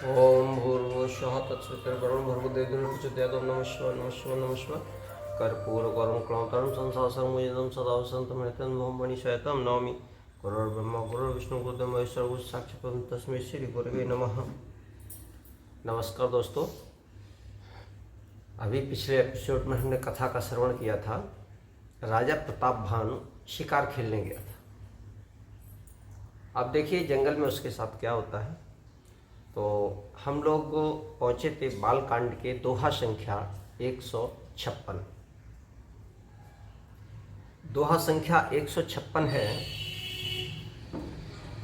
ओम भूर्भुवस्वः तत्सवितुर्वरेण्यं भर्गो देवस्य धीमहि धियो यो न प्रचोदयात्। कर्पूरगौरं क्लान्तं संसारसारमुद्यतं सदा वसन्तमहतं मणिशयतं नौमि। गुरुर्ब्रह्मा गुरुर्विष्णु गुरुर्देवो महेश्वरः गुरुः साक्षात् परब्रह्म तस्मै श्री गुरवे नमः। नमस्कार दोस्तों, अभी पिछले एपिसोड में हमने कथा का श्रवण किया था। राजा प्रताप भानु शिकार खेलने गया था। अब देखिए जंगल में उसके साथ क्या होता है। तो हम लोग पहुँचे थे बालकांड के दोहा संख्या 156। दोहा संख्या 156 है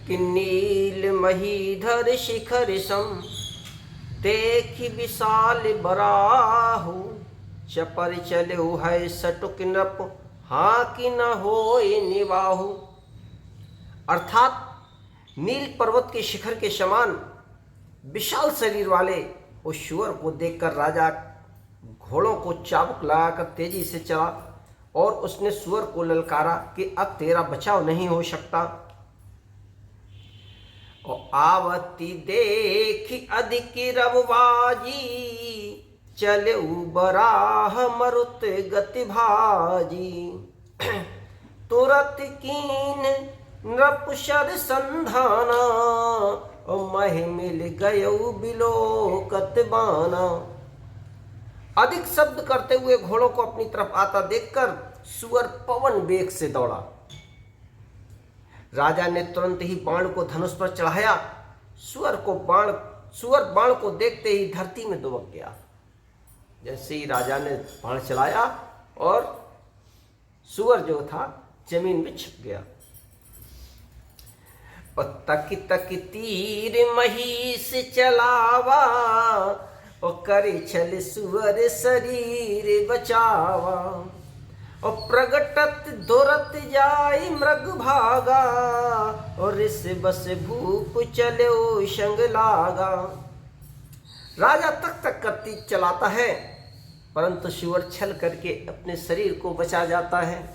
कि नील महीधर शिखर सम देखि विशाल बराहु चपर चले है सटुक नप हाँ कि न होए निवाहु। अर्थात नील पर्वत के शिखर के समान विशाल शरीर वाले उस शुअर को देखकर राजा घोड़ों को चाबुक लगाकर तेजी से चला और उसने शुअर को ललकारा कि अब तेरा बचाव नहीं हो सकता। और आवती देखी अधिक रवबाजी चले बराह मरुत गति भाजी तुरत कीन नृपशर संधाना मह मिल गयऊ बिलोकत बाना। अधिक शब्द करते हुए घोड़ों को अपनी तरफ आता देखकर सुअर पवन वेग से दौड़ा। राजा ने तुरंत ही बाण को धनुष पर चढ़ाया। सुअर बाण को देखते ही धरती में दुबक गया। जैसे ही राजा ने बाण चलाया और सुअर जो था जमीन में छिप गया। तक तक तीर महिष चलावा और करे छल सुअर शरीर बचावा। और प्रगटत दुरत जाय मृग भागा और रिस बस भूप चले संग लागा। राजा तक तक कर तीर चलाता है परंतु सुअर छल करके अपने शरीर को बचा जाता है।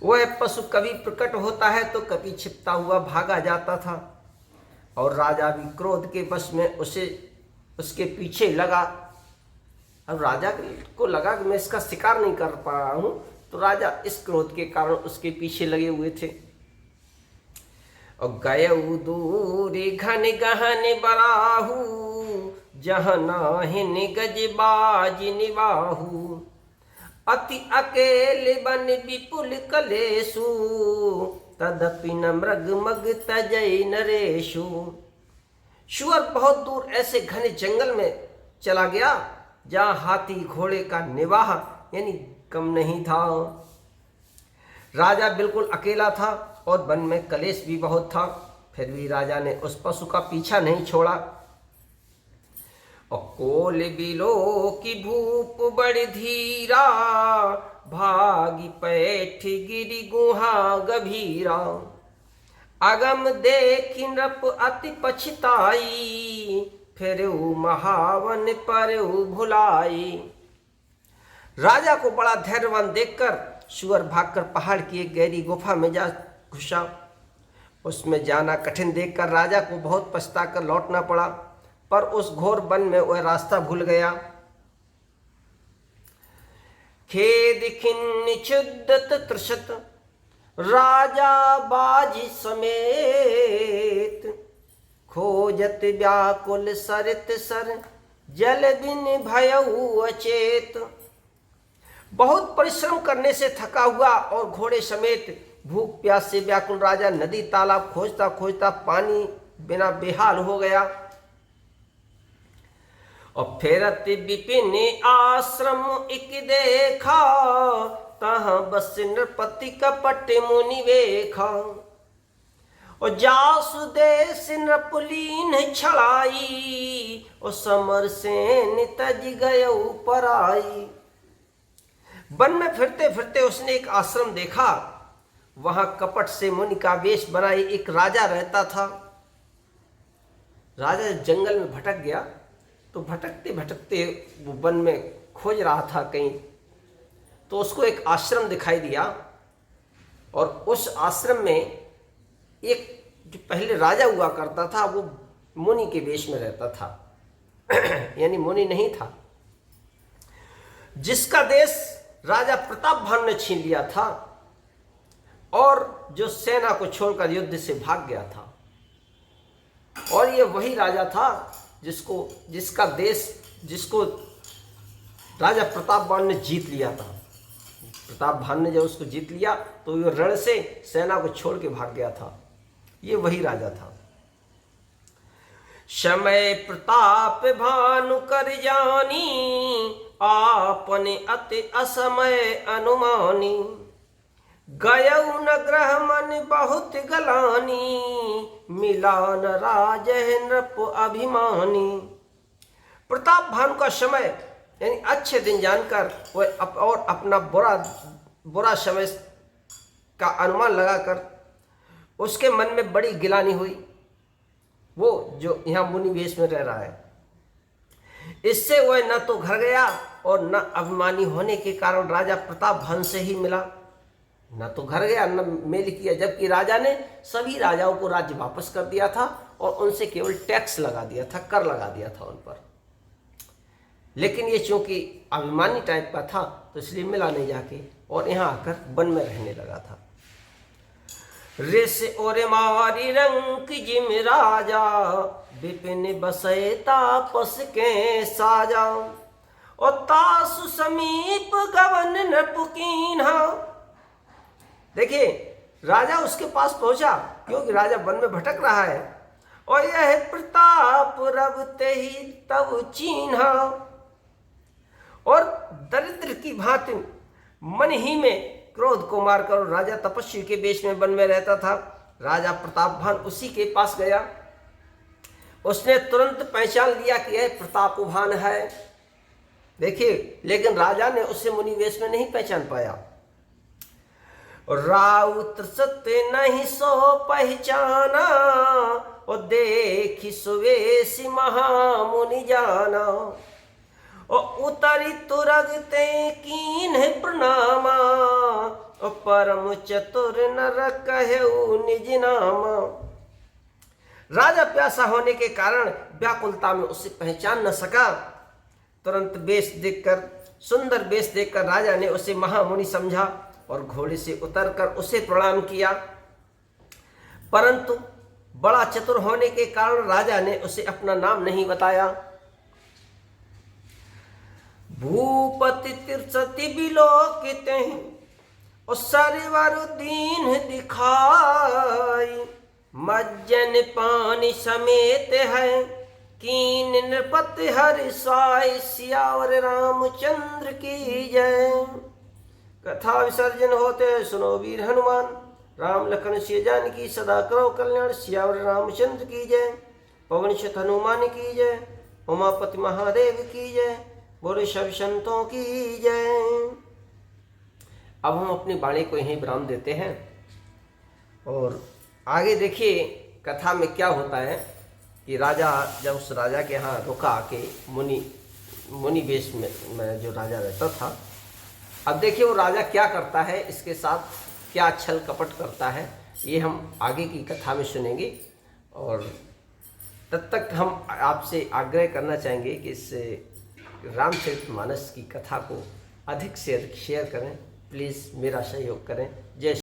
वह पशु कभी प्रकट होता है तो कभी छिपता हुआ भागा जाता था और राजा भी क्रोध के वश में उसके पीछे लगा। अब राजा को लगा कि मैं इसका शिकार नहीं कर पा रहा हूं, तो राजा इस क्रोध के कारण उसके पीछे लगे हुए थे। और गयऊ दूरी घन गहन बराहू जहाँ नाहिन गजबाज निवाहू। अति अकेले बन विपुल कलेशु तदपि न मृग मग तजय नरेशु। शुअर बहुत दूर ऐसे घने जंगल में चला गया जहाँ हाथी घोड़े का निवाह यानी कम नहीं था। राजा बिल्कुल अकेला था और वन में कलेश भी बहुत था। फिर भी राजा ने उस पशु का पीछा नहीं छोड़ा। और कोल बिलो की भूप बड़ धीरा भागी पैठ गिरी गुहा गभीरा। अगम देखि नृप अति पछताई फिर महावन पर भुलाई। राजा को बड़ा धैर्यवान देखकर सुअर भागकर पहाड़ की एक गहरी गुफा में जा घुसा। उसमें जाना कठिन देखकर राजा को बहुत पछताकर लौटना पड़ा, पर उस घोर वन में वह रास्ता भूल गया। खेद खिन्न क्षुद्दत तृषत राजा बाजी समेत खोजत व्याकुल सरित सर जल बिन भयऊ अचेत। बहुत परिश्रम करने से थका हुआ और घोड़े समेत भूख प्यास से व्याकुल राजा नदी तालाब खोजता खोजता पानी बिना बेहाल हो गया। और फेरत विपिन आश्रम इक देखा तहाँ बस नृपति कपट मुनि वेखा। और जासु देश नृपलीन छड़ाई और समर सेन तज गयऊ पराई। वन में फिरते फिरते उसने एक आश्रम देखा। वहां कपट से मुनि का वेश बनाए एक राजा रहता था। राजा जंगल में भटक गया तो भटकते भटकते वो वन में खोज रहा था कहीं, तो उसको एक आश्रम दिखाई दिया। और उस आश्रम में एक जो पहले राजा हुआ करता था वो मुनि के वेश में रहता था यानी मुनि नहीं था, जिसका देश राजा प्रतापभान ने छीन लिया था और जो सेना को छोड़कर युद्ध से भाग गया था। और ये वही राजा था जिसको राजा प्रतापभान ने जीत लिया था। प्रतापभान ने जब उसको जीत लिया तो वो रण से सेना को छोड़ के भाग गया था। ये वही राजा था। समय प्रताप भानु कर जानी, आपने अति असमय अनुमानी। गयऊ न ग्रह मन बहुत गलानी, मिलान राज नृप अभिमानी। प्रताप भानु का समय यानी अच्छे दिन जानकर वह और अपना बुरा समय का अनुमान लगाकर उसके मन में बड़ी गिलानी हुई, वो जो यहाँ मुनि वेश में रह रहा है। इससे वह न तो घर गया और न अभिमानी होने के कारण राजा प्रतापभान से ही मिला, न तो घर गया न मेल किया, जबकि राजा ने सभी राजाओं को राज्य वापस कर दिया था और उनसे केवल टैक्स लगा दिया था, कर लगा दिया था उन पर। लेकिन ये चूंकि अभिमानी टाइप का था तो इसलिए मिला नहीं जाके और यहाँ आकर वन में रहने लगा था। ऋष और मारी रंक जिम राजा, विपिन बसै तापस के साजा। और तासु समीप गवन नपुकीन्हा। देखिए राजा उसके पास पहुंचा क्योंकि राजा वन में भटक रहा है। और यह प्रताप रवते ही तब चीन्हा। और दरिद्र की भांति मन ही में क्रोध को मारकर राजा तपस्वी के वेश में वन में रहता था। राजा प्रतापभान उसी के पास गया, उसने तुरंत पहचान लिया कि यह प्रतापभान है। देखिए लेकिन राजा ने उसे मुनि वेश में नहीं पहचान पाया। राउत सत्य नहीं सो पहचाना, और देखी सुवेश महामुनि जाना। और उतरी तुरगते कीन्ह प्रणामा, और परम चतुर नर कहु निज नामा। राजा प्यासा होने के कारण व्याकुलता में उसे पहचान न सका। तुरंत वेश देखकर, सुंदर वेश देखकर राजा ने उसे महामुनि समझा और घोड़े से उतरकर उसे प्रणाम किया। परंतु बड़ा चतुर होने के कारण राजा ने उसे अपना नाम नहीं बताया। भूपति तिरसति बिलोकित और सरवर दीन दिखाई। मज्जन पानी समेत है कीन नृपति हरि साई। सियावर रामचंद्र की जय। कथा विसर्जन होते सुनो वीर हनुमान। राम लखन सिय जानकी सदा करो कल्याण। सियावर रामचंद्र की जय। पवन सुत हनुमान की जय। उमापति महादेव की जय। बोले सब संतों की जय। अब हम अपनी वाणी को यहीं विराम देते हैं और आगे देखिए कथा में क्या होता है कि राजा जब उस राजा के यहाँ रुका के मुनि वेश में जो राजा रहता था। अब देखिए वो राजा क्या करता है, इसके साथ क्या छल कपट करता है, ये हम आगे की कथा में सुनेंगे। और तब तक हम आपसे आग्रह करना चाहेंगे कि इस रामचरितमानस की कथा को अधिक से अधिक शेयर करें। प्लीज़ मेरा सहयोग करें। जय